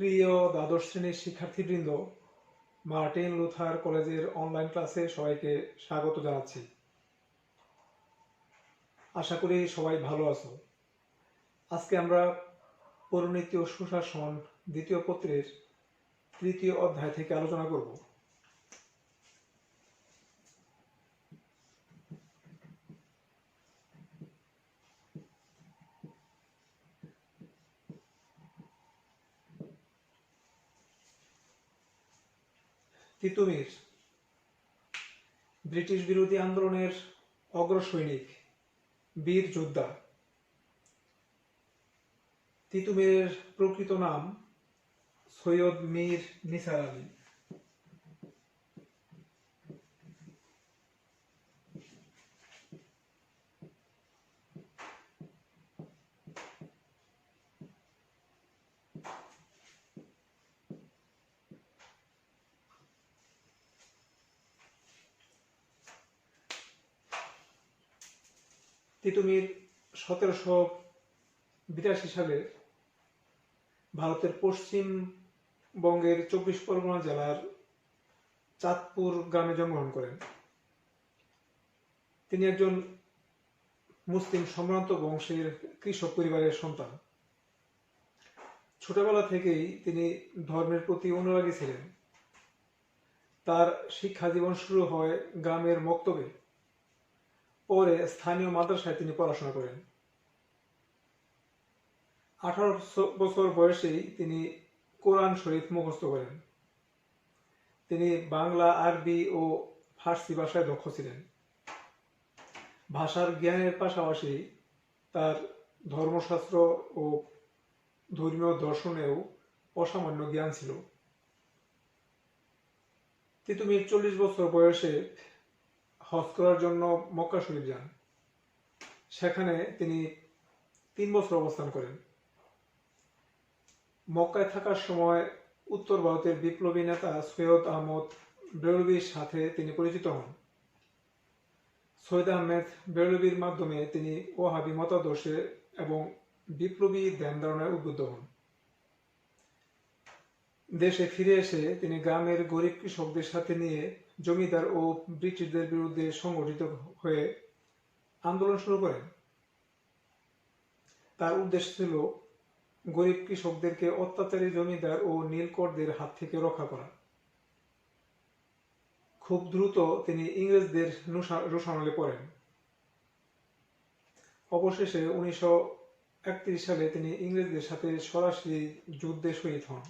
প্রিয় দ্বাদশ শ্রেণীর শিক্ষার্থীবৃন্দ, মার্টিন লুথার কলেজের অনলাইন ক্লাসে সবাইকে স্বাগত জানাচ্ছি। আশা করি সবাই ভালো আছো। আজকে আমরা পরিণতি ও সুশাসন দ্বিতীয় পত্রের তৃতীয় অধ্যায় থেকে আলোচনা করব। তিতুমির ব্রিটিশ বিরোধী আন্দোলনের অগ্রসৈনিক, বীর যোদ্ধা। তিতুমিরের প্রকৃত নাম সৈয়দ মীর নিসার আলী। তিতুমির 1782 সালে ভারতের পশ্চিমবঙ্গের 24 পরগনা জেলার চাঁদপুর গ্রামে জন্মগ্রহণ করেন। তিনি একজন মুসলিম সম্ভ্রান্ত বংশের কৃষক পরিবারের সন্তান। ছোটবেলা থেকেই তিনি ধর্মের প্রতি অনুরাগী ছিলেন। তার শিক্ষা জীবন শুরু হয় গ্রামের মক্তবে। পরে স্থানীয় মাদ্রাসায় তিনি পড়াশোনা করেন। 18 বছর বয়সেই তিনি কোরআন শরীফ মুখস্থ করেন। তিনি বাংলা, আরবি ও ফার্সি ভাষায় দক্ষ ছিলেন। ভাষার জ্ঞানের পাশাপাশি তার ধর্মশাস্ত্র ও ধর্মীয় দর্শনেও অসামান্য জ্ঞান ছিল। তিতুমির 40 বছর বয়সে হজ করার জন্য মক্কা শরীফ যান। সেখানে তিনি 3 বছর অবস্থান করেন। মক্কায় থাকার সময় উত্তর ভারতের বিপ্লবী নেতা সৈয়দ আহমদ বেরলভীর সাথে তিনি পরিচিত হন। সৈয়দ আহমেদ বেরলভীর মাধ্যমে তিনি ওয়াহাবি মতাদর্শে এবং বিপ্লবী ধ্যান ধারণায় উদ্বুদ্ধ হন। দেশে ফিরে এসে তিনি গ্রামের গরিব কৃষকদের সাথে নিয়ে জমিদার ও ব্রিটিশদের বিরুদ্ধে সংগঠিত হয়ে আন্দোলন শুরু করেন। তার উদ্দেশ্য ছিল গরিব কৃষকদেরকে অত্যাচারী জমিদার ও নীলকরদের হাত থেকে রক্ষা করা। খুব দ্রুত তিনি ইংরেজদের রোষানলে পড়েন। অবশেষে 1931 সালে তিনি ইংরেজদের সাথে সরাসরি যুদ্ধে শহীদ হন।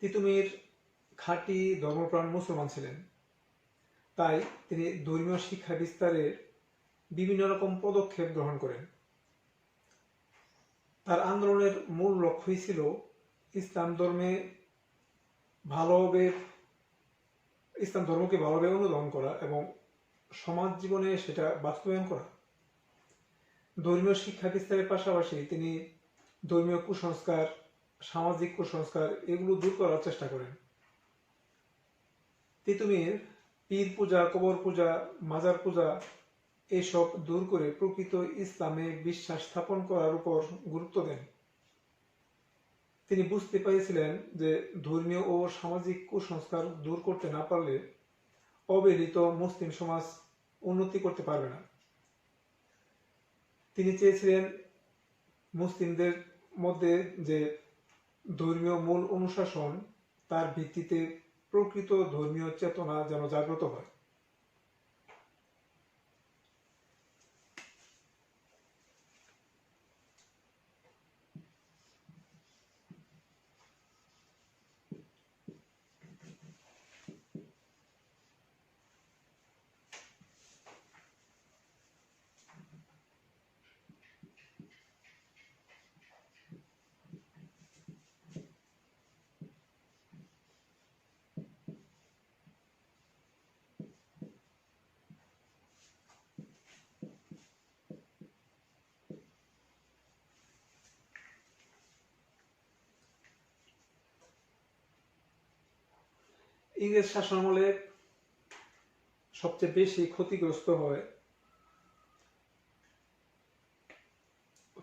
তিতুমির খাঁটি ধর্মপ্রাণ মুসলমান ছিলেন। তাই তিনি ধর্মীয় শিক্ষা বিস্তারে বিভিন্ন রকম পদক্ষেপ গ্রহণ করেন। তার আন্দোলনের মূল লক্ষ্যই ছিল ইসলাম ধর্মকে ভালোভাবে অনুধাবন করা এবং সমাজ জীবনে সেটা বাস্তবায়ন করা। ধর্মীয় শিক্ষা বিস্তারের পাশাপাশি তিনি ধর্মীয় কুসংস্কার, সামাজিক কুসংস্কার এগুলো দূর করার চেষ্টা করেন। তিতুমির পীর পূজা, কবর পূজা, মাজার পূজা এসব দূর করে প্রকৃত ইসলামে বিশ্বাস স্থাপন করার উপর গুরুত্ব দেন। তিনি বুঝতে পেরেছিলেন যে ধর্মীয় ও সামাজিক কুসংস্কার দূর করতে না পারলে অবহেলিত মুসলিম সমাজ উন্নতি করতে পারবে না। তিনি চেয়েছিলেন মুসলিমদের মধ্যে যে ধর্মীয় মূল অনুশাসন, তার ভিত্তিতে প্রকৃত ধর্মীয় চেতনা যেন জাগ্রত হয়। ইংরেজ শাসনামলে সবচেয়ে বেশি ক্ষতিগ্রস্ত হয়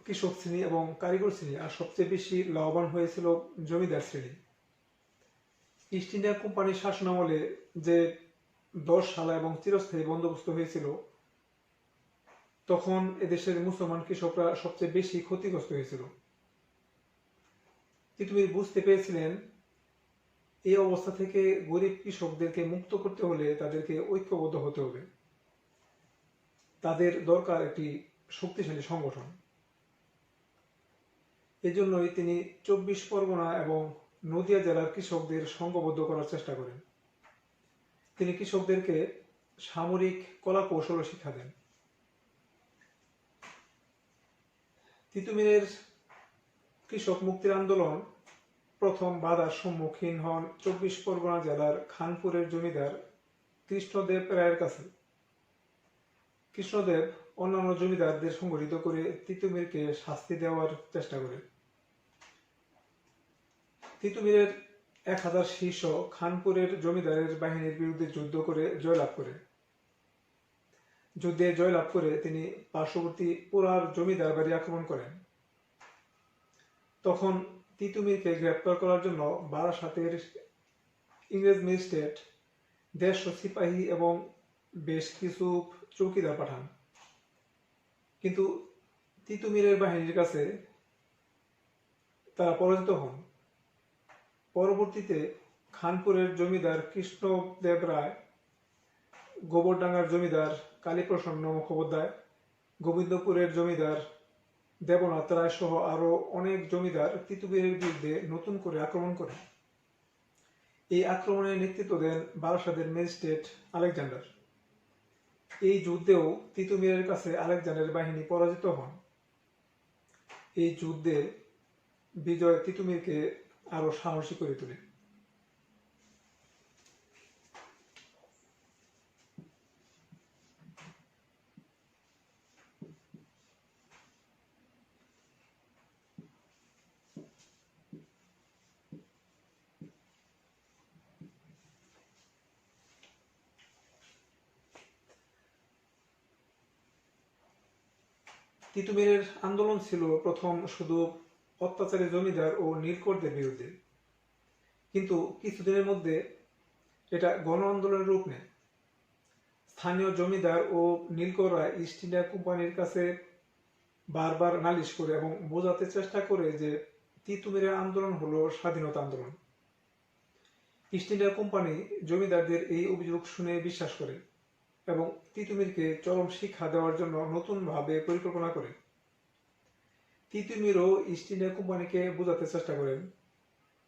কৃষক শ্রেণী এবং কারিগর শ্রেণী, আর সবচেয়ে বেশি লাভবান হয়েছিল জমিদার শ্রেণী। ইস্ট ইন্ডিয়া কোম্পানির শাসনামলে যে 10 সালা এবং চিরস্থায়ী বন্দোবস্ত হয়েছিল, তখন এদেশের মুসলমান কৃষকরা সবচেয়ে বেশি ক্ষতিগ্রস্ত হয়েছিল। তিতুমির বুঝতে পেরেছিলেন এই অবস্থা থেকে গরিব কৃষকদেরকে মুক্ত করতে হলে তাদেরকে ঐক্যবদ্ধ হতে হবে, তাদের দরকার একটি শক্তিশালী সংগঠন। এজন্যই তিনি 24 পরগনা এবং নদিয়া জেলার কৃষকদের সংঘবদ্ধ করার চেষ্টা করেন। তিনি কৃষকদেরকে সামরিক কলা কৌশল শিক্ষা দেন। তিতুমিরের কৃষক মুক্তির আন্দোলন প্রথম বাধার সম্মুখীন হন 24 পরগনা জেলার খানপুরের জমিদার কৃষ্ণদেব রায়ের কাছে। কৃষ্ণদেব অন্যান্য জমিদারদের সংগঠিত করে তিতুমিরকে শাস্তি দেওয়ার চেষ্টা করে। তিতুমিরের 1000 শিষ্য খানপুরের জমিদারের বাহিনীর বিরুদ্ধে যুদ্ধ করে জয়লাভ করে। যুদ্ধে জয়লাভ করে তিনি পার্শ্ববর্তী পুরার জমিদার বাড়ি আক্রমণ করেন। তখন তিতুমিরকে গ্রেপ্তার করার জন্য বারাসাতের ইংরেজ ম্যাজিস্ট্রেট 150 সিপাহী এবং বেশ কিছু চৌকিদার পাঠান, কিন্তু তিতুমিরের বাহিনীর কাছে তারা পরাজিত হন। পরবর্তীতে খানপুরের জমিদার কৃষ্ণদেব রায়, গোবরডাঙ্গার জমিদার কালীপ্রসন্ন মুখোপাধ্যায়, গোবিন্দপুরের জমিদার দেবনাথ রায় সহ আরো অনেক জমিদার তিতুমিরের বিরুদ্ধে নতুন করে আক্রমণ করেন। এই আক্রমণের নেতৃত্ব দেন বারাসাতের ম্যাজিস্ট্রেট আলেকজান্ডার। এই যুদ্ধেও তিতুমিরের কাছে আলেকজান্ডারের বাহিনী পরাজিত হন। এই যুদ্ধে বিজয় তিতুমিরকে আরো সাহসী করে তোলে। তিতুমিরের আন্দোলন ছিল প্রথম শুধু অত্যাচারী জমিদার ও নীলকরদের বিরুদ্ধে, কিন্তু কিছুদিনের মধ্যে এটা গণ আন্দোলনের রূপ নেয়। স্থানীয় জমিদার ও নীলকররা ইস্ট ইন্ডিয়া কোম্পানির কাছে বারবার নালিশ করে এবং বোঝাতে চেষ্টা করে যে তিতুমিরের আন্দোলন হলো স্বাধীনতা আন্দোলন। ইস্ট ইন্ডিয়া কোম্পানি জমিদারদের এই অভিযোগ শুনে বিশ্বাস করে এবং তিতুমিরকে চরম শিক্ষা দেওয়ার জন্য নতুনভাবে পরিকল্পনা করে। তিতুমিরও ইস্ট ইন্ডিয়া কোম্পানিকে বোঝাতে চেষ্টা করেন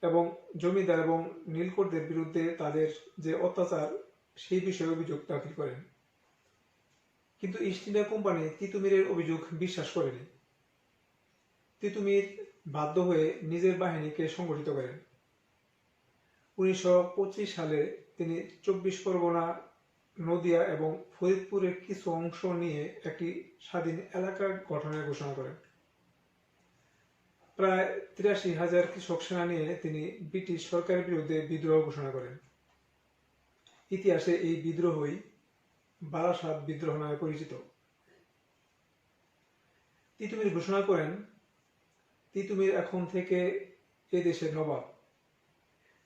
এবং জমিদার এবং নীলকরদের বিরুদ্ধে তাদের যে অত্যাচার সেই বিষয়ে অভিযোগ দাখিল করেন। কিন্তু ইস্ট ইন্ডিয়া কোম্পানি তিতুমিরের অভিযোগ বিশ্বাস করেনি। তিতুমির বাধ্য হয়ে নিজের বাহিনীকে সংগঠিত করেন। 1925 সালে তিনি 24 পরগনা, নদিয়া এবং ফরিদপুরের কিছু অংশ নিয়ে একটি স্বাধীন এলাকা গঠনের ঘোষণা করেন। প্রায় 83,000 কৃষক সেনা নিয়ে তিনি ব্রিটিশ সরকারের বিরুদ্ধে বিদ্রোহ ঘোষণা করেন। ইতিহাসে এই বিদ্রোহই বারাসাত বিদ্রোহ নামে পরিচিত। তিতুমির ঘোষণা করেন, তিতুমির এখন থেকে এ দেশের নবাব,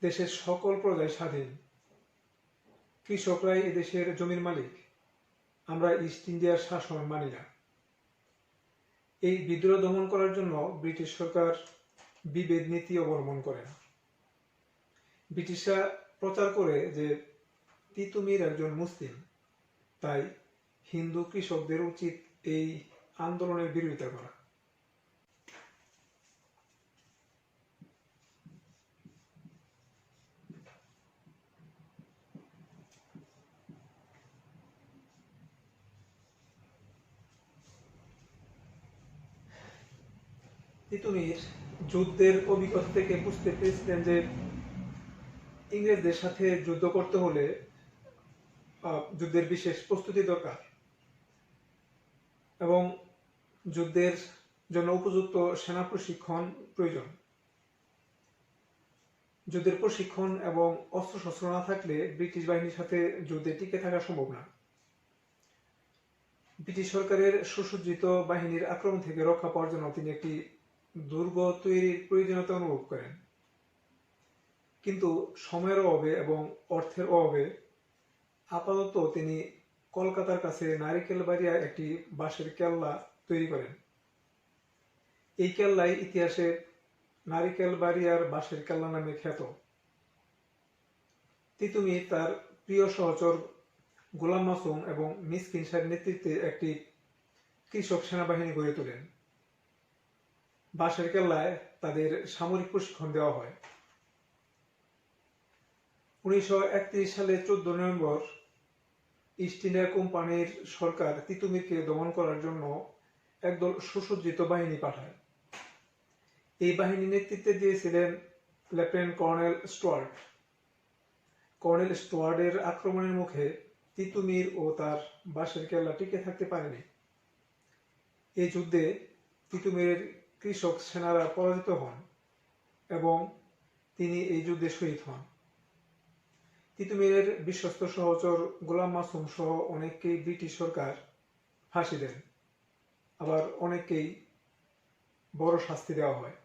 দেশের সকল প্রজাই স্বাধীন, কৃষকরাই এদেশের জমির মালিক, আমরা ইস্ট ইন্ডিয়ার শাসন মানি না। এই বিদ্রোহ দমন করার জন্য ব্রিটিশ সরকার বিভেদ নীতি অবলম্বন করেন। ব্রিটিশরা প্রচার করে যে তিতুমির একজন মুসলিম, তাই হিন্দু কৃষকদের উচিত এই আন্দোলনের বিরোধিতা করা। তিতুমির যুদ্ধের অভিজ্ঞতা থেকে বুঝতে পেরেছিলেন যে ইংরেজদের সাথে যুদ্ধ করতে হলে যুদ্ধের বিশেষ প্রস্তুতি দরকার এবং যুদ্ধের জন্য উপযুক্ত সেনা প্রশিক্ষণ প্রয়োজন। যুদ্ধের প্রশিক্ষণ এবং অস্ত্রশস্ত্র না থাকলে ব্রিটিশ বাহিনীর সাথে যুদ্ধে টিকে থাকা সম্ভব না। ব্রিটিশ সরকারের সুসজ্জিত বাহিনীর আক্রমণ থেকে রক্ষা পাওয়ার জন্য তিনি একটি দুর্গ তৈরির প্রয়োজনীয়তা অনুভব করেন। কিন্তু সময়ের অভাবে এবং অর্থের অভাবে আপাতত তিনি কলকাতার কাছে নারিকেলবাড়িয়া একটি বাঁশের কেল্লা তৈরি করেন। এই কেল্লাই ইতিহাসে নারিকেলবাড়িয়ার বাঁশের কেল্লা নামে খ্যাত। তিতুমির তার প্রিয় সহচর গোলাম মাসুম এবং মিসকিন শাহের নেতৃত্বে একটি কৃষক সেনাবাহিনী গড়ে তোলেন। বাঁশের কেল্লায় তাদের সামরিক প্রশিক্ষণ দেওয়া হয়। 1931 সালে 14 নভেম্বর ইস্ট ইন্ডিয়া কোম্পানির সরকার তিতুমিরকে দমন করার জন্য একদল সুসজ্জিত বাহিনী পাঠায়। এই বাহিনীর নেতৃত্বে দিয়েছিলেন লেফটেন্যান্ট কর্নেল স্টুয়ার্ট। কর্নেল স্টুয়ার্টের আক্রমণের মুখে তিতুমির ও তার বাঁশের কেল্লা টিকে থাকতে পারেনি। এই যুদ্ধে তিতুমিরের কৃষক সেনারা পরাজিত হন এবং তিনি এই যুদ্ধে শহীদ হন। তিতুমিরের বিশ্বস্ত সহচর গোলাম মাসুম সহ অনেককেই ব্রিটিশ সরকার ফাঁসি দেন, আবার অনেককেই বড় শাস্তি দেওয়া হয়।